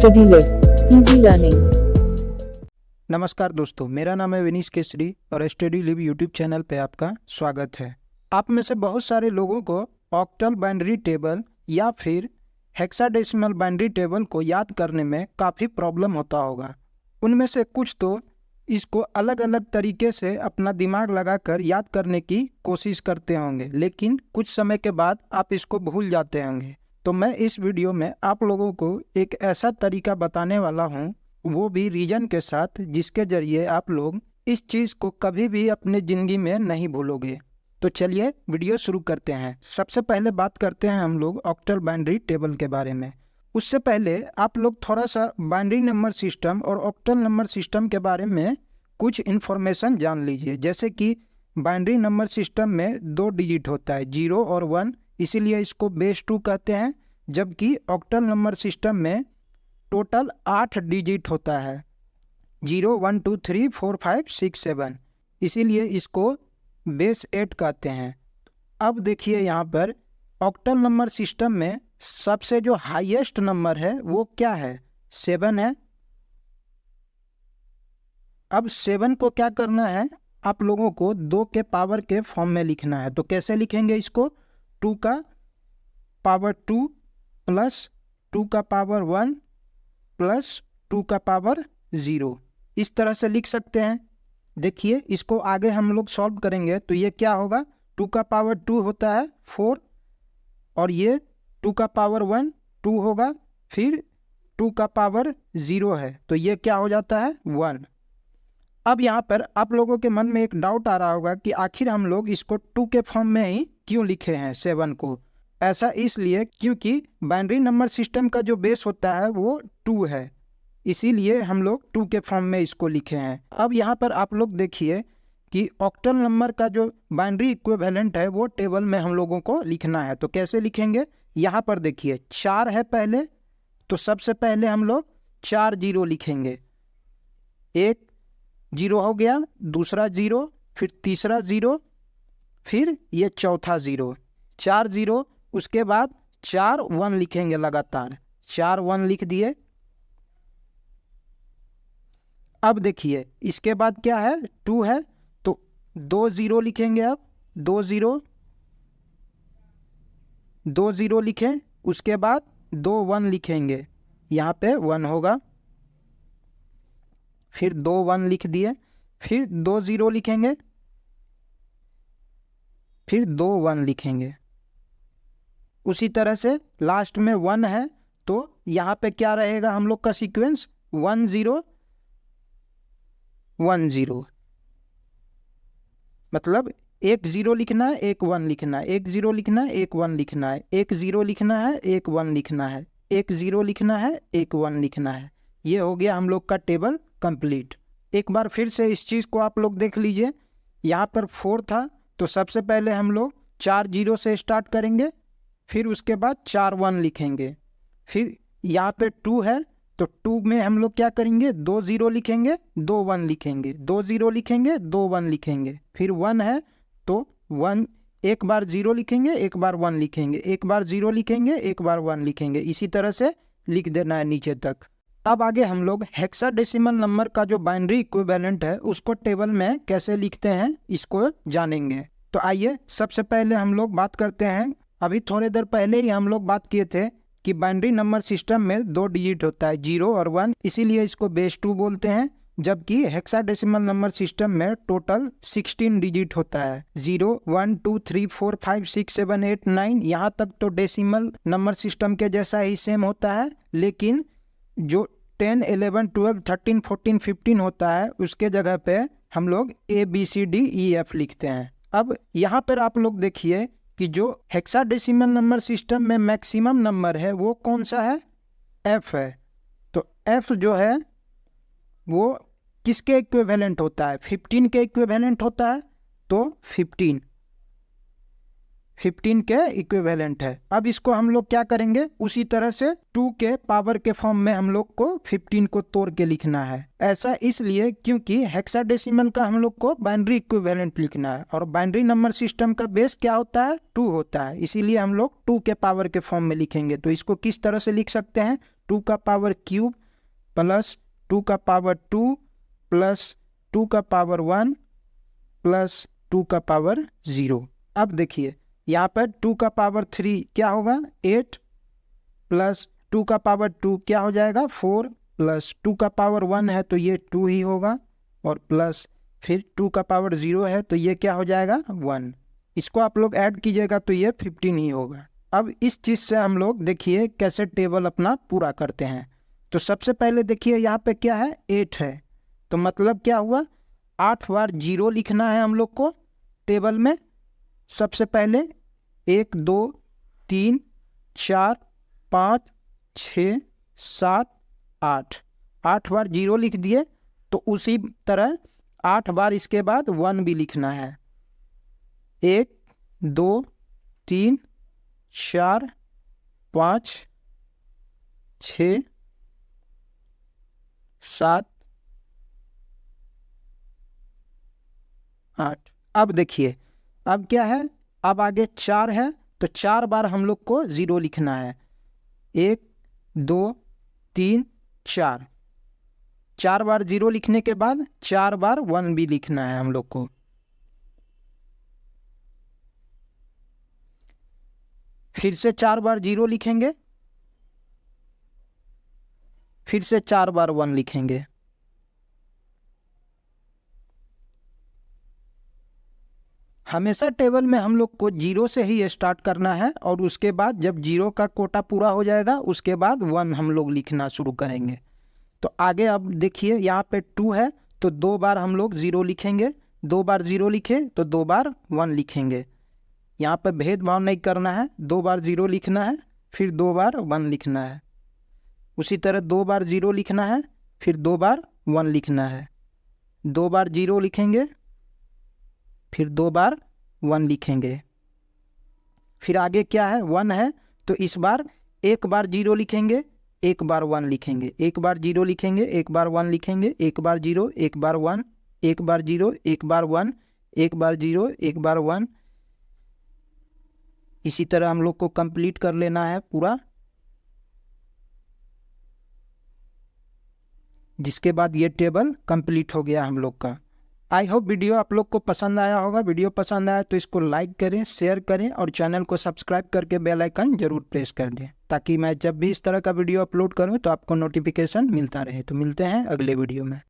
Study Live. Easy learning. नमस्कार दोस्तों, मेरा नाम है विनीश केसरी और स्टडी लिव यूट्यूब चैनल पे आपका स्वागत है। आप में से बहुत सारे लोगों को ऑक्टल बाइनरी टेबल या फिर हेक्साडेसिमल बाइनरी टेबल को याद करने में काफ़ी प्रॉब्लम होता होगा। उनमें से कुछ तो इसको अलग अलग तरीके से अपना दिमाग लगाकर याद करने की कोशिश करते होंगे, लेकिन कुछ समय के बाद आप इसको भूल जाते होंगे। तो मैं इस वीडियो में आप लोगों को एक ऐसा तरीका बताने वाला हूँ, वो भी रीजन के साथ, जिसके जरिए आप लोग इस चीज़ को कभी भी अपने ज़िंदगी में नहीं भूलोगे। तो चलिए वीडियो शुरू करते हैं। सबसे पहले बात करते हैं हम लोग ऑक्टल बाइनरी टेबल के बारे में। उससे पहले आप लोग थोड़ा सा बाइनरी नंबर सिस्टम और ऑक्टल नंबर सिस्टम के बारे में कुछ इन्फॉर्मेशन जान लीजिए। जैसे कि बाइनरी नंबर सिस्टम में 2 डिजिट होता है, 0 और 1, इसीलिए इसको बेस 2 कहते हैं। जबकि ऑक्टल नंबर सिस्टम में टोटल 8 डिजिट होता है, 0 1 2 3 4 5 6 7, इसीलिए इसको बेस 8 कहते हैं। अब देखिए यहाँ पर ऑक्टल नंबर सिस्टम में सबसे जो हाईएस्ट नंबर है वो क्या है? 7 है। अब 7 को क्या करना है, आप लोगों को 2 के पावर के फॉर्म में लिखना है। तो कैसे लिखेंगे इसको? 2 का पावर 2 प्लस 2 का पावर 1 प्लस 2 का पावर 0, इस तरह से लिख सकते हैं। देखिए इसको आगे हम लोग सॉल्व करेंगे तो ये क्या होगा, 2 का पावर 2 होता है 4, और ये 2 का पावर 1 2 होगा, फिर 2 का पावर 0 है तो ये क्या हो जाता है 1। अब यहाँ पर आप लोगों के मन में एक डाउट आ रहा होगा कि आखिर हम लोग इसको 2 के फॉर्म में ही क्यों लिखे हैं 7 को? ऐसा इसलिए क्योंकि बाइनरी नंबर सिस्टम का जो बेस होता है वो 2 है, इसीलिए हम लोग 2 के फॉर्म में इसको लिखे हैं। अब यहाँ पर आप लोग देखिए कि ऑक्टल नंबर का जो बाइनरी इक्विवेलेंट है वो टेबल में हम लोगों को लिखना है। तो कैसे लिखेंगे? यहाँ पर देखिए 4 है पहले, तो सबसे पहले हम लोग 4 0 लिखेंगे। एक 0 हो गया, दूसरा 0, फिर तीसरा 0, फिर ये चौथा 0, 4 0। उसके बाद 4 1 लिखेंगे लगातार, 4 1 लिख दिए। अब देखिए इसके बाद क्या है, 2 है तो 2 0 लिखेंगे। अब 2 0 2 0 लिखें, उसके बाद 2 1 लिखेंगे, यहाँ पे 1 होगा, फिर 2 1 लिख दिए, फिर 2 0 लिखेंगे, फिर 2 1 लिखेंगे। उसी तरह से लास्ट में 1 है तो यहाँ पे क्या रहेगा हम लोग का सीक्वेंस, 1 0 1 0, मतलब एक 0 लिखना है, एक 1 लिखना है, एक 0 लिखना है, एक 1 लिखना है, एक 0 लिखना है, एक 1 लिखना है, एक 0 लिखना है, एक 1 लिखना है। ये हो गया हम लोग का टेबल कंप्लीट। एक बार फिर से इस चीज़ को आप लोग देख लीजिए। यहाँ पर 4 था तो सबसे पहले हम लोग 4 0 से स्टार्ट करेंगे, फिर उसके बाद 4 1 लिखेंगे। फिर यहाँ पे 2 है तो 2 में हम लोग क्या करेंगे, 2 0 लिखेंगे, 2 1 लिखेंगे, 2 0 लिखेंगे, 2 1 लिखेंगे। फिर 1 है तो 1 एक बार 0 लिखेंगे, एक बार 1 लिखेंगे, एक बार 0 लिखेंगे, एक बार 1 लिखेंगे, इसी तरह से लिख देना है नीचे तक। अब आगे हम लोग हेक्साडेसिमल नंबर का जो बाइनरी इक्विवेलेंट है उसको टेबल में कैसे लिखते हैं इसको जानेंगे। तो आइए सबसे पहले हम लोग बात करते हैं, अभी थोड़ी देर पहले ही हम लोग बात किए थे कि बाइनरी नंबर सिस्टम में 2 डिजिट होता है, 0 और 1, इसीलिए इसको बेस 2 बोलते हैं। जबकि हेक्साडेसिमल नंबर सिस्टम में टोटल 16 डिजिट होता है, 0 1 2 3 4 5 6 7 8 9, यहाँ तक तो डेसिमल नंबर सिस्टम के जैसा ही सेम होता है, लेकिन जो 10 11 12 13 14 15 होता है उसके जगह पे हम लोग ABCDEF लिखते हैं। अब यहाँ पर आप लोग देखिए कि जो हेक्साडेसिमल नंबर सिस्टम में मैक्सिमम नंबर है वो कौन सा है, F है। तो F जो है वो किसके इक्विवेलेंट होता है, 15 के इक्विवेलेंट होता है। तो 15 15 के इक्विवेलेंट है। अब इसको हम लोग क्या करेंगे, उसी तरह से 2 के पावर के फॉर्म में हम लोग को 15 को तोड़ के लिखना है। ऐसा इसलिए क्योंकि हेक्साडेसिमल का हम लोग को बाइनरी इक्विवेलेंट लिखना है और बाइनरी नंबर सिस्टम का बेस क्या होता है, 2 होता है। इसीलिए हम लोग 2 के पावर के फॉर्म में लिखेंगे। तो इसको किस तरह से लिख सकते हैं, 2 का पावर क्यूब प्लस 2 का पावर 2 प्लस 2 का पावर 1 प्लस 2 का पावर 0। अब देखिए यहाँ पर 2 का पावर 3 क्या होगा, 8 प्लस 2 का पावर 2 क्या हो जाएगा, 4 प्लस 2 का पावर 1 है तो ये 2 ही होगा और प्लस फिर 2 का पावर 0 है तो ये क्या हो जाएगा, 1। इसको आप लोग ऐड कीजिएगा तो ये 15 ही होगा। अब इस चीज़ से हम लोग देखिए कैसे टेबल अपना पूरा करते हैं। तो सबसे पहले देखिए यहाँ पे क्या है, 8 है, तो मतलब क्या हुआ, 8 बार 0 लिखना है हम लोग को टेबल में। सबसे पहले 1 2 3 4 5 6 7 8, 8 बार 0 लिख दिए। तो उसी तरह 8 बार इसके बाद 1 भी लिखना है। 1 2 3 4 5 6 7 8। अब देखिए अब क्या है, अब आगे 4 है तो 4 बार हम लोग को 0 लिखना है। 1 2 3 4, 4 बार 0 लिखने के बाद 4 बार 1 भी लिखना है हम लोग को। फिर से 4 बार 0 लिखेंगे, फिर से 4 बार 1 लिखेंगे। हमेशा टेबल में हम लोग को 0 से ही स्टार्ट करना है और उसके बाद जब 0 का कोटा पूरा हो जाएगा उसके बाद 1 हम लोग लिखना शुरू करेंगे। तो आगे अब देखिए यहाँ पे 2 है तो 2 बार हम लोग 0 लिखेंगे, 2 बार 0 लिखे तो 2 बार 1 लिखेंगे। यहाँ पे भेदभाव नहीं करना है, 2 बार 0 लिखना है फिर 2 बार 1 लिखना है। उसी तरह 2 बार 0 लिखना है फिर 2 बार 1 लिखना है। 2 बार 0 लिखेंगे फिर 2 बार 1 लिखेंगे। फिर आगे क्या है, 1 है तो इस बार 1 बार 0 लिखेंगे, 1 बार 1 लिखेंगे। 1 बार 0 लिखेंगे, 1 बार 1 लिखेंगे, 1 बार 0 1 बार 1, 1 बार 0 1 बार 1, 1 बार 0 1 बार 1। इसी तरह हम लोग को कंप्लीट कर लेना है पूरा, जिसके बाद ये टेबल कंप्लीट हो गया हम लोग का। आई होप वीडियो आप लोग को पसंद आया होगा। वीडियो पसंद आया तो इसको लाइक करें, शेयर करें और चैनल को सब्सक्राइब करके बेल आइकन जरूर प्रेस कर दें ताकि मैं जब भी इस तरह का वीडियो अपलोड करूं तो आपको नोटिफिकेशन मिलता रहे। तो मिलते हैं अगले वीडियो में।